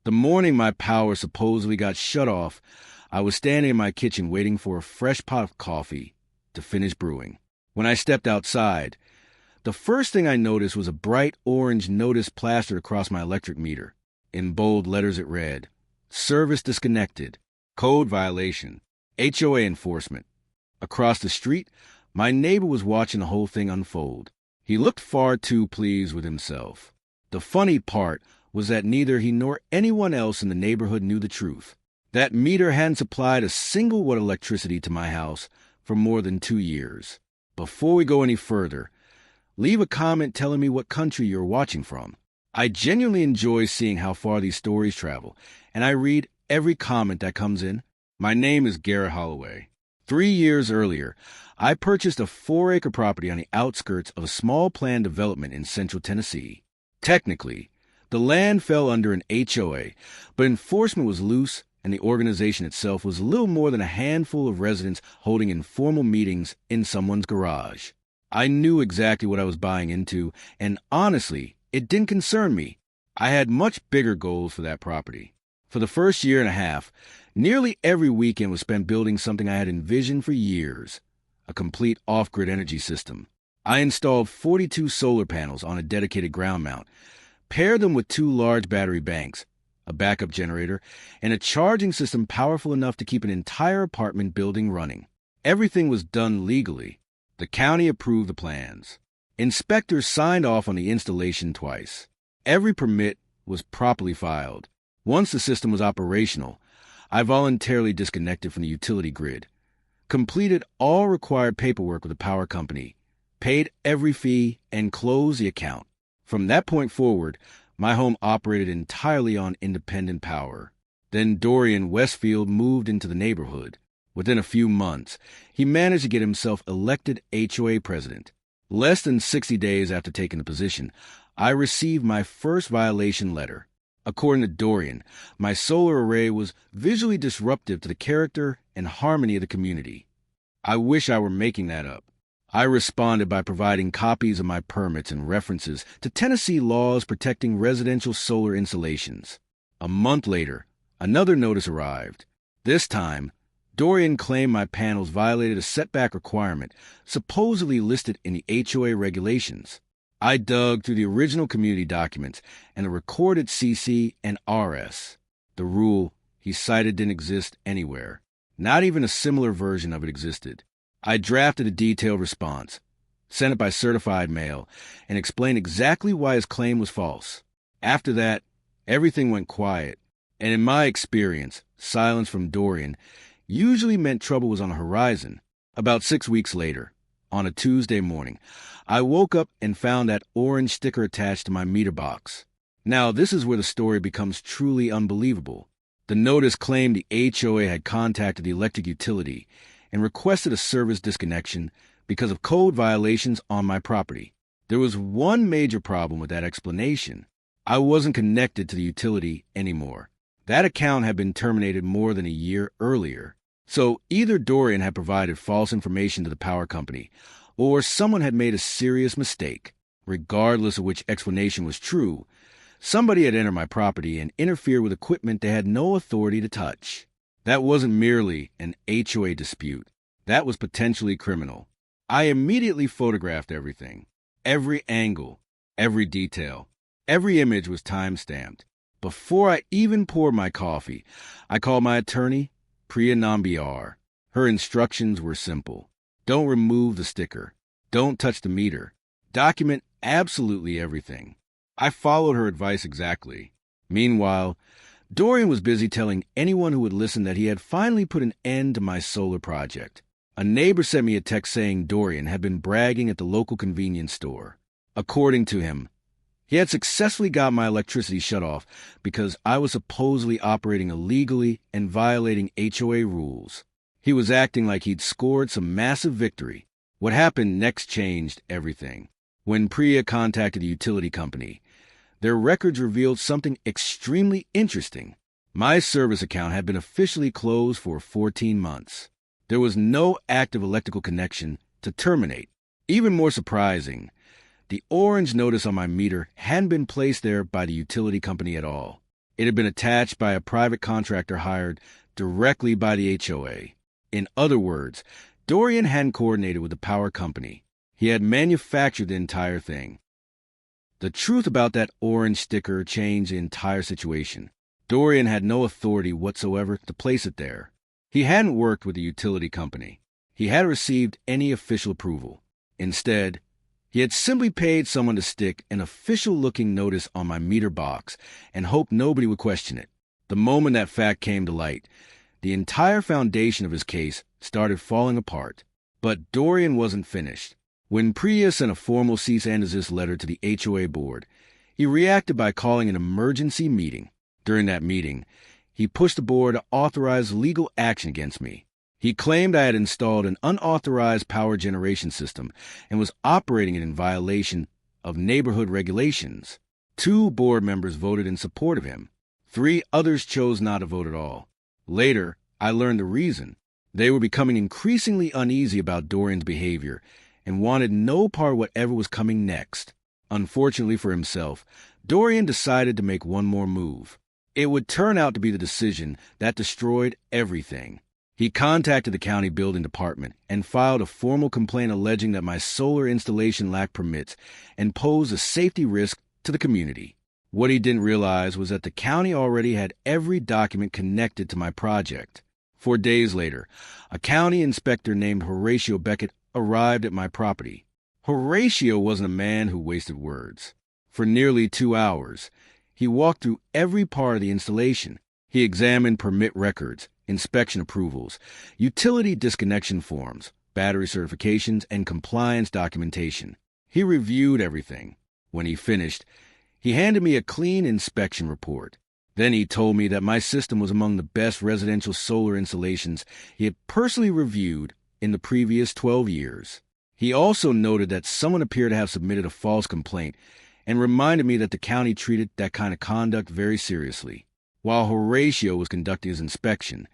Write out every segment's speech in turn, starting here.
The morning my power supposedly got shut off, I was standing in my kitchen waiting for a fresh pot of coffee to finish brewing. When I stepped outside, the first thing I noticed was a bright orange notice plastered across my electric meter. In bold letters it read, "Service disconnected. Code violation. HOA enforcement." Across the street, my neighbor was watching the whole thing unfold. He looked far too pleased with himself. The funny part was that neither he nor anyone else in the neighborhood knew the truth. That meter hadn't supplied a single watt of electricity to my house for more than 2 years. Before we go any further, leave a comment telling me what country you're watching from. I genuinely enjoy seeing how far these stories travel, and I read every comment that comes in. My name is Garrett Holloway. 3 years earlier, I purchased a 4-acre property on the outskirts of a small planned development in central Tennessee. Technically, the land fell under an HOA, but enforcement was loose and the organization itself was little more than a handful of residents holding informal meetings in someone's garage. I knew exactly what I was buying into, and honestly, it didn't concern me. I had much bigger goals for that property. For the first year and a half, nearly every weekend was spent building something I had envisioned for years, a complete off-grid energy system. I installed 42 solar panels on a dedicated ground mount, paired them with 2 large battery banks, a backup generator, and a charging system powerful enough to keep an entire apartment building running. Everything was done legally. The county approved the plans. Inspectors signed off on the installation twice. Every permit was properly filed. Once the system was operational, I voluntarily disconnected from the utility grid, completed all required paperwork with the power company, paid every fee, and closed the account. From that point forward, my home operated entirely on independent power. Then Dorian Westfield moved into the neighborhood. Within a few months, he managed to get himself elected HOA president. Less than 60 days after taking the position, I received my first violation letter. According to Dorian, my solar array was visually disruptive to the character and harmony of the community. I wish I were making that up. I responded by providing copies of my permits and references to Tennessee laws protecting residential solar installations. A month later, another notice arrived. This time, Dorian claimed my panels violated a setback requirement supposedly listed in the HOA regulations. I dug through the original community documents and the recorded CC and RS. The rule he cited didn't exist anywhere. Not even a similar version of it existed. I drafted a detailed response, sent it by certified mail, and explained exactly why his claim was false. After that, everything went quiet, and in my experience, silence from Dorian usually meant trouble was on the horizon. About 6 weeks later, on a Tuesday morning, I woke up and found that orange sticker attached to my meter box. Now, this is where the story becomes truly unbelievable. The notice claimed the HOA had contacted the electric utility and requested a service disconnection because of code violations on my property. There was one major problem with that explanation. I wasn't connected to the utility anymore. That account had been terminated more than a year earlier. So either Dorian had provided false information to the power company, or someone had made a serious mistake. Regardless of which explanation was true, somebody had entered my property and interfered with equipment they had no authority to touch. That wasn't merely an HOA dispute. That was potentially criminal. I immediately photographed everything. Every angle, every detail, every image was time-stamped. Before I even poured my coffee, I called my attorney, Priya Nambiar. Her instructions were simple. Don't remove the sticker. Don't touch the meter. Document absolutely everything. I followed her advice exactly. Meanwhile, Dorian was busy telling anyone who would listen that he had finally put an end to my solar project. A neighbor sent me a text saying Dorian had been bragging at the local convenience store. According to him, he had successfully got my electricity shut off because I was supposedly operating illegally and violating HOA rules. He was acting like he'd scored some massive victory. What happened next changed everything. When Priya contacted the utility company, their records revealed something extremely interesting. My service account had been officially closed for 14 months. There was no active electrical connection to terminate. Even more surprising, the orange notice on my meter hadn't been placed there by the utility company at all. It had been attached by a private contractor hired directly by the HOA. In other words, Dorian hadn't coordinated with the power company. He had manufactured the entire thing. The truth about that orange sticker changed the entire situation. Dorian had no authority whatsoever to place it there. He hadn't worked with the utility company. He hadn't received any official approval. Instead, he had simply paid someone to stick an official-looking notice on my meter box and hoped nobody would question it. The moment that fact came to light, the entire foundation of his case started falling apart. But Dorian wasn't finished. When Priya sent a formal cease and desist letter to the HOA board, he reacted by calling an emergency meeting. During that meeting, he pushed the board to authorize legal action against me. He claimed I had installed an unauthorized power generation system and was operating it in violation of neighborhood regulations. 2 board members voted in support of him. 3 others chose not to vote at all. Later, I learned the reason. They were becoming increasingly uneasy about Dorian's behavior and wanted no part of whatever was coming next. Unfortunately for himself, Dorian decided to make one more move. It would turn out to be the decision that destroyed everything. He contacted the county building department and filed a formal complaint alleging that my solar installation lacked permits and posed a safety risk to the community. What he didn't realize was that the county already had every document connected to my project. 4 days later, a county inspector named Horatio Beckett arrived at my property. Horatio wasn't a man who wasted words. For nearly 2 hours, he walked through every part of the installation. He examined permit records, inspection approvals, utility disconnection forms, battery certifications, and compliance documentation. He reviewed everything. When he finished, he handed me a clean inspection report. Then he told me that my system was among the best residential solar installations he had personally reviewed in the previous 12 years. He also noted that someone appeared to have submitted a false complaint and reminded me that the county treated that kind of conduct very seriously. While Horatio was conducting his inspection,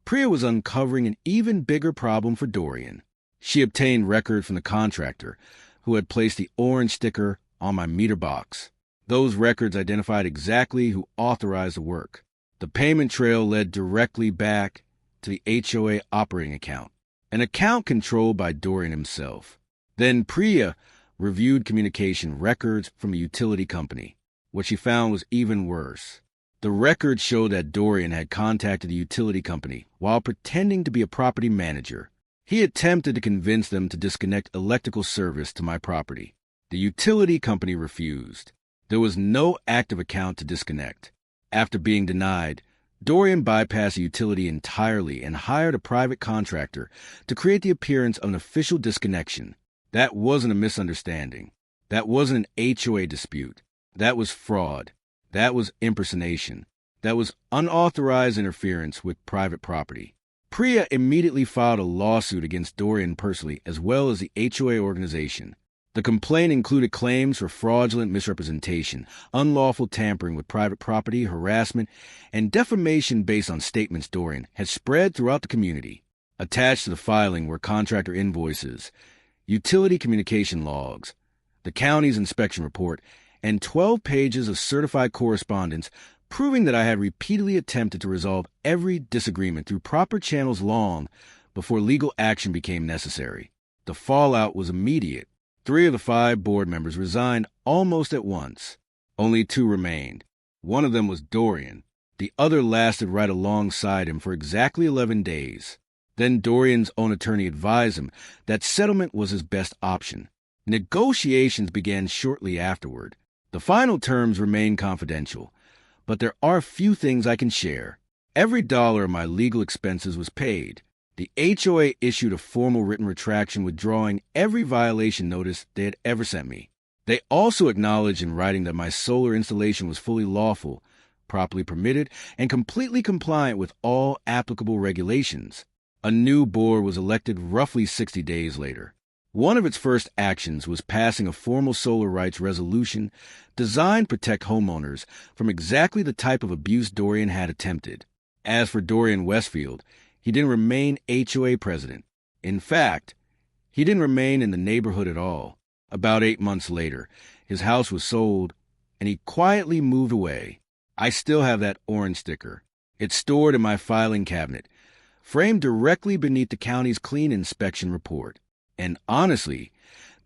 Priya was uncovering an even bigger problem for Dorian. She obtained records from the contractor who had placed the orange sticker on my meter box. Those records identified exactly who authorized the work. The payment trail led directly back to the HOA operating account, an account controlled by Dorian himself. Then Priya reviewed communication records from a utility company. What she found was even worse. The records showed that Dorian had contacted the utility company while pretending to be a property manager. He attempted to convince them to disconnect electrical service to my property. The utility company refused. There was no active account to disconnect. After being denied, Dorian bypassed the utility entirely and hired a private contractor to create the appearance of an official disconnection. That wasn't a misunderstanding. That wasn't an HOA dispute. That was fraud. That was impersonation. That was unauthorized interference with private property. Priya immediately filed a lawsuit against Dorian personally as well as the HOA organization. The complaint included claims for fraudulent misrepresentation, unlawful tampering with private property, harassment, and defamation based on statements Dorian had spread throughout the community. Attached to the filing were contractor invoices, utility communication logs, the county's inspection report, and 12 pages of certified correspondence proving that I had repeatedly attempted to resolve every disagreement through proper channels long before legal action became necessary. The fallout was immediate. 3 of the 5 board members resigned almost at once. Only 2 remained. One of them was Dorian. The other lasted right alongside him for exactly 11 days. Then Dorian's own attorney advised him that settlement was his best option. Negotiations began shortly afterward. The final terms remain confidential, but there are few things I can share. Every dollar of my legal expenses was paid. The HOA issued a formal written retraction withdrawing every violation notice they had ever sent me. They also acknowledged in writing that my solar installation was fully lawful, properly permitted, and completely compliant with all applicable regulations. A new board was elected roughly 60 days later. One of its first actions was passing a formal solar rights resolution designed to protect homeowners from exactly the type of abuse Dorian had attempted. As for Dorian Westfield, he didn't remain HOA president. In fact, he didn't remain in the neighborhood at all. About 8 months later, his house was sold, and he quietly moved away. I still have that orange sticker. It's stored in my filing cabinet, framed directly beneath the county's clean inspection report. And honestly,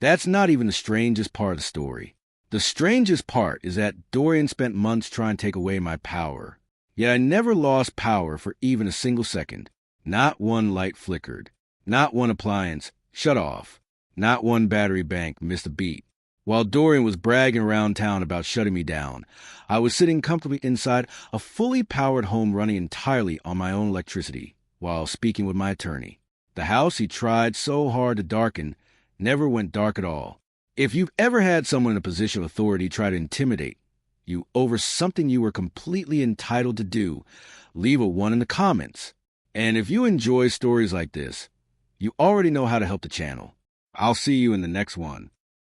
that's not even the strangest part of the story. The strangest part is that Dorian spent months trying to take away my power. Yet I never lost power for even a single second. Not one light flickered. Not one appliance shut off. Not one battery bank missed a beat. While Dorian was bragging around town about shutting me down, I was sitting comfortably inside a fully powered home running entirely on my own electricity while speaking with my attorney. The house he tried so hard to darken never went dark at all. If you've ever had someone in a position of authority try to intimidate you over something you were completely entitled to do, leave a 1 in the comments. And if you enjoy stories like this, you already know how to help the channel. I'll see you in the next one.